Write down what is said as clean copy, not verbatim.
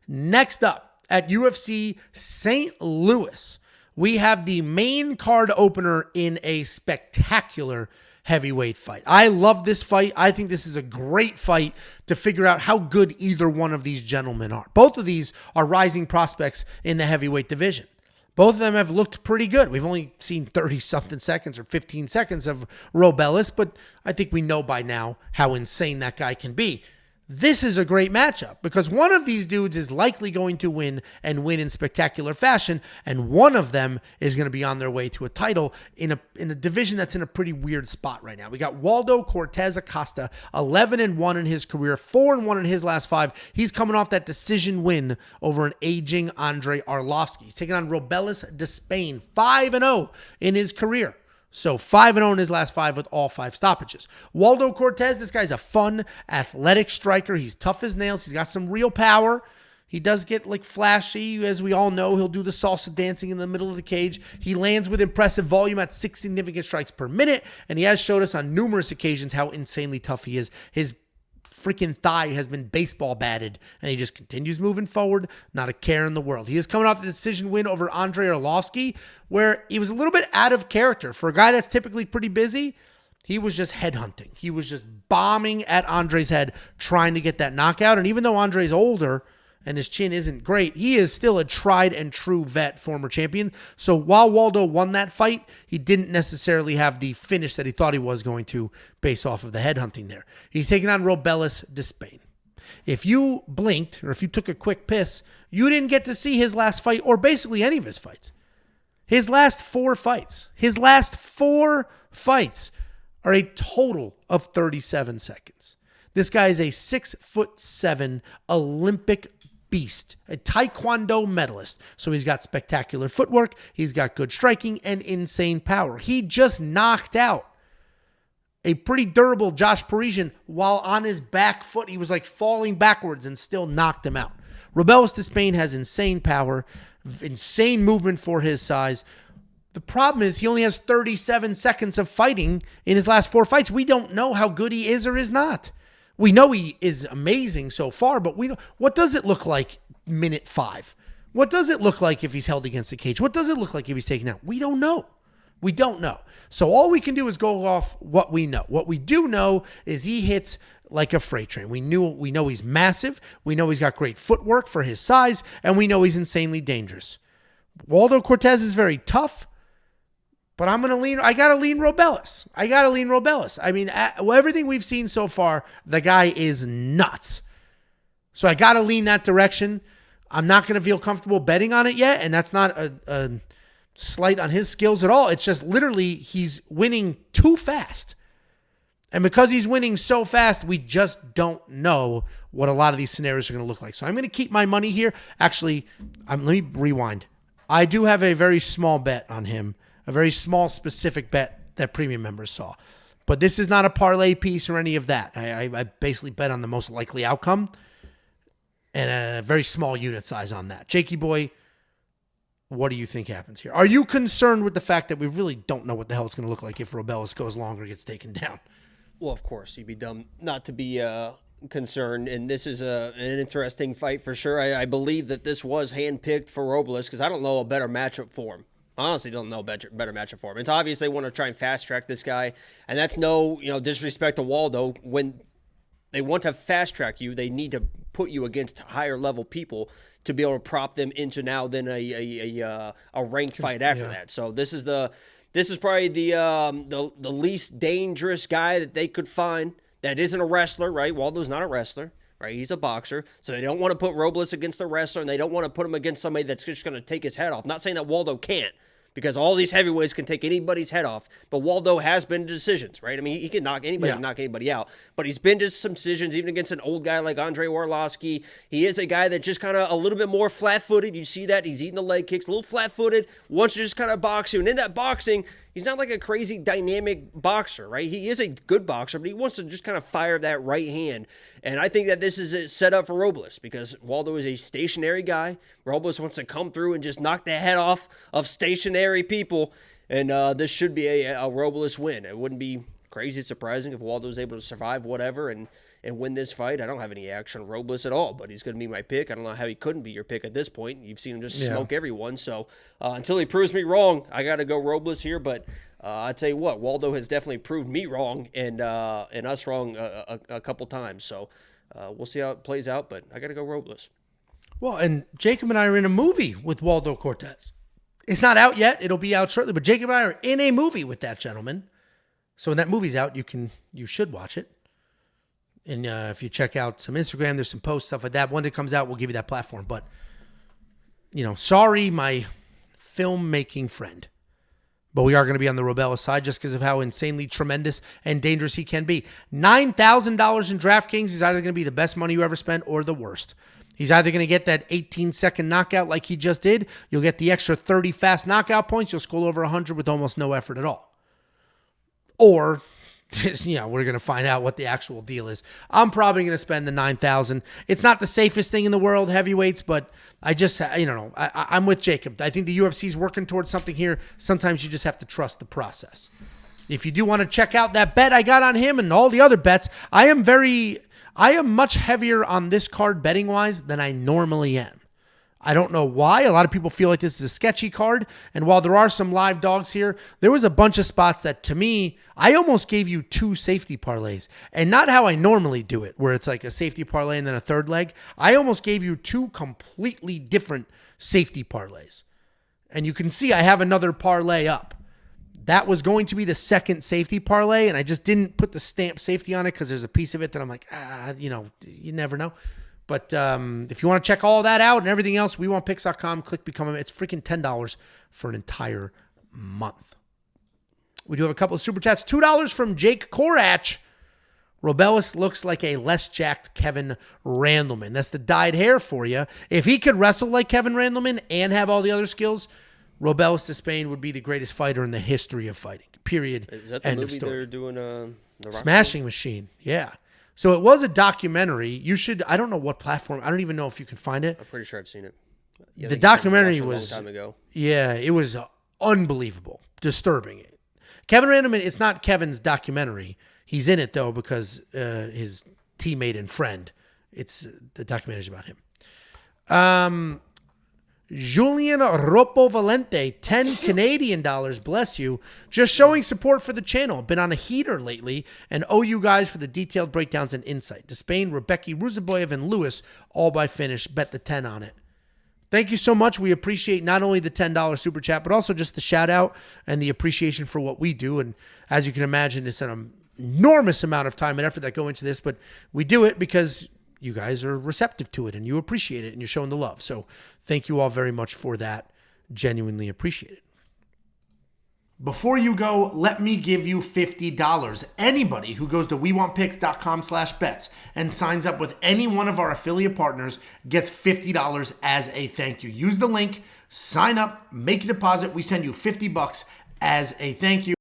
Next up, at UFC St. Louis, we have the main card opener in a spectacular heavyweight fight. I love this fight. I think this is a great fight to figure out how good either one of these gentlemen are. Both of these are rising prospects in the heavyweight division. Both of them have looked pretty good. We've only seen 30-something seconds or 15 seconds of Robelis, but I think we know by now how insane that guy can be. This is a great matchup because one of these dudes is likely going to win and win in spectacular fashion, and one of them is going to be on their way to a title in a division that's in a pretty weird spot right now. We got Waldo Cortes-Acosta, 11-1 in his career, 4-1 in his last 5. He's coming off that decision win over an aging Andrei Arlovski. He's taking on Robelis Despaigne, 5-0 in his career. So 5-0 in his last 5 with all 5 stoppages. Waldo Cortes, this guy's a fun, athletic striker. He's tough as nails. He's got some real power. He does get like flashy. As we all know, he'll do the salsa dancing in the middle of the cage. He lands with impressive volume at 6 significant strikes per minute. And he has showed us on numerous occasions how insanely tough he is. His freaking thigh has been baseball batted, and he just continues moving forward, not a care in the world. He is coming off the decision win over Andrei Arlovski, where he was a little bit out of character. For a guy that's typically pretty busy, he was just headhunting. He was just bombing at Andrei's head, trying to get that knockout. And even though Andrei's older and his chin isn't great, he is still a tried and true vet, former champion. So while Waldo won that fight, he didn't necessarily have the finish that he thought he was going to based off of the headhunting there. He's taking on Robelis Despaigne. If you blinked or if you took a quick piss, you didn't get to see his last fight or basically any of his fights. His last 4 fights are a total of 37 seconds. This guy is a 6'7" Olympic beast, a Taekwondo medalist. So he's got spectacular footwork, he's got good striking, and insane power. He just knocked out a pretty durable Josh Parisian while on his back foot. He was like falling backwards and still knocked him out. Robelis Despaigne has insane power, insane movement for his size. The problem is he only has 37 seconds of fighting in his last 4 fights. We don't know how good he is or is not. We know he is amazing so far, but we don't. What does it look like minute 5? What does it look like if he's held against the cage? What does it look like if he's taken out? We don't know. We don't know. So all we can do is go off what we know. What we do know is he hits like a freight train. We know he's massive. We know he's got great footwork for his size, and we know he's insanely dangerous. Waldo Cortes is very tough. But I got to lean Robelis. I mean, everything we've seen so far, the guy is nuts. So I got to lean that direction. I'm not going to feel comfortable betting on it yet, and that's not a slight on his skills at all. It's just literally he's winning too fast. And because he's winning so fast, we just don't know what a lot of these scenarios are going to look like. So I'm going to keep my money here. Actually, let me rewind. I do have a very small bet on him. A very small, specific bet that premium members saw. But this is not a parlay piece or any of that. I basically bet on the most likely outcome and a very small unit size on that. Jakey boy, what do you think happens here? Are you concerned with the fact that we really don't know what the hell it's going to look like if Robelis goes longer, gets taken down? Well, of course. You'd be dumb not to be concerned. And this is an interesting fight for sure. I believe that this was handpicked for Robelis because I don't know a better matchup for him. Honestly, don't know a better matchup for him. It's obvious they want to try and fast track this guy, and that's no disrespect to Waldo. When they want to fast track you, they need to put you against higher level people to be able to prop them into now then a ranked fight after that. So this is probably the least dangerous guy that they could find that isn't a wrestler, right? Waldo's not a wrestler. Right, he's a boxer, so they don't want to put Robelis against a wrestler, and they don't want to put him against somebody that's just going to take his head off. Not saying that Waldo can't, because all these heavyweights can take anybody's head off, but Waldo has been to decisions, right? I mean, he can knock anybody out, but he's been to some decisions, even against an old guy like Andrei Arlovski. He is a guy that just kind of a little bit more flat-footed. You see that? He's eating the leg kicks, a little flat-footed, wants to just kind of box you, and in that boxing, he's not like a crazy dynamic boxer, right? He is a good boxer, but he wants to just kind of fire that right hand. And I think that this is a setup for Robelis because Waldo is a stationary guy. Robelis wants to come through and just knock the head off of stationary people. And this should be a Robelis win. It wouldn't be crazy surprising if Waldo was able to survive whatever and and win this fight. I don't have any action on Robles at all, but he's going to be my pick. I don't know how he couldn't be your pick at this point. You've seen him just smoke everyone. So until he proves me wrong, I got to go Robles here. But I tell you what, Waldo has definitely proved me wrong and us wrong a couple times. So we'll see how it plays out, but I got to go Robles. Well, and Jacob and I are in a movie with Waldo Cortes. It's not out yet. It'll be out shortly, but Jacob and I are in a movie with that gentleman. So when that movie's out, you should watch it. And if you check out some Instagram, there's some posts, stuff like that. When it comes out, we'll give you that platform. But, sorry, my filmmaking friend. But we are going to be on the Robelis side just because of how insanely tremendous and dangerous he can be. $9,000 in DraftKings is either going to be the best money you ever spent or the worst. He's either going to get that 18-second knockout like he just did. You'll get the extra 30 fast knockout points. You'll score over 100 with almost no effort at all. Or, we're going to find out what the actual deal is. I'm probably going to spend the $9,000. It's not the safest thing in the world, heavyweights, but I just, I'm with Jacob. I think the UFC is working towards something here. Sometimes you just have to trust the process. If you do want to check out that bet I got on him and all the other bets, I am much heavier on this card betting-wise than I normally am. I don't know why. A lot of people feel like this is a sketchy card. And while there are some live dogs here, there was a bunch of spots that, to me, I almost gave you 2 safety parlays. And not how I normally do it, where it's like a safety parlay and then a third leg. I almost gave you 2 completely different safety parlays. And you can see I have another parlay up. That was going to be the second safety parlay, and I just didn't put the stamp safety on it because there's a piece of it that I'm like, you never know. But if you want to check all that out and everything else, WeWantPicks.com, click Become a... It's freaking $10 for an entire month. We do have a couple of super chats. $2 from Jake Korach. Robelis looks like a less jacked Kevin Randleman. That's the dyed hair for you. If he could wrestle like Kevin Randleman and have all the other skills, Robelis Despaigne would be the greatest fighter in the history of fighting. Period. Is that the End movie of story. they're doing? The Smashing Machine. Yeah. So it was a documentary. You should. I don't know what platform. I don't even know if you can find it. I'm pretty sure I've seen it. Yeah, the documentary was a long time ago. Yeah, it was unbelievable, disturbing. Kevin Randleman. It's not Kevin's documentary. He's in it though because his teammate and friend. It's the documentary is about him. Julian Ropo Valente, 10 Canadian dollars, bless you. Just showing support for the channel. Been on a heater lately and owe you guys for the detailed breakdowns and insight. Despaigne, Rebecca, Ruzaboyev, and Lewis all by finish. Bet the 10 on it. Thank you so much. We appreciate not only the $10 super chat, but also just the shout out and the appreciation for what we do. And as you can imagine, it's an enormous amount of time and effort that go into this, but we do it because you guys are receptive to it and you appreciate it and you're showing the love. So thank you all very much for that. Genuinely appreciate it. Before you go, let me give you $50. Anybody who goes to WeWantPicks.com/bets and signs up with any one of our affiliate partners gets $50 as a thank you. Use the link, sign up, make a deposit. We send you $50 as a thank you.